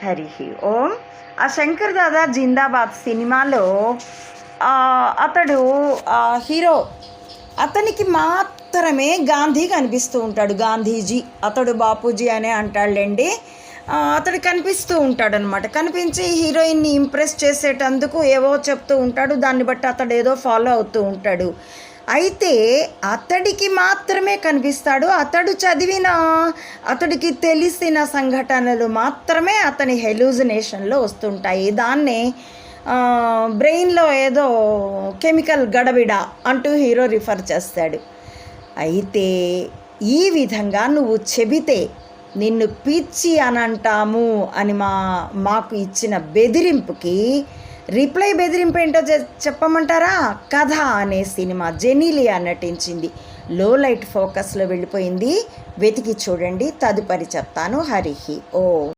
హరి ఓం. ఆ శంకర్ దాదా జిందాబాద్ సినిమాలో అతడు హీరో, అతనికి మాత్రమే గాంధీ కనిపిస్తూ ఉంటాడు. గాంధీజీ, అతడు బాపూజీ అనే అంటాడులేండి. అతడు కనిపిస్తూ ఉంటాడనమాట. కనిపించి హీరోయిన్ని ఇంప్రెస్ చేసేటందుకు ఏవో చెప్తూ ఉంటాడు. దాన్ని బట్టి అతడు ఏదో ఫాలో అవుతూ ఉంటాడు. అయితే అతడికి మాత్రమే కనిపిస్తాడు. అతడు చదివిన, అతడికి తెలిసిన సంఘటనలు మాత్రమే అతని హెలూజినేషన్లో వస్తుంటాయి. దాన్నే బ్రెయిన్లో ఏదో కెమికల్ గడబిడ అంటూ హీరో రిఫర్ చేస్తాడు. అయితే ఈ విధంగా నువ్వు చెబితే నిన్ను పిచ్చి అని అంటాము అని మాకు ఇచ్చిన బెదిరింపుకి రిప్లై బెదిరింపు ఏంటో చెప్పమంటారా? కథ అనే సినిమా జెనీలియా నటించింది. లో లైట్ ఫోకస్లో వెళ్ళిపోయింది, వెతికి చూడండి. తదుపరి చెప్తాను. హరి ఓ.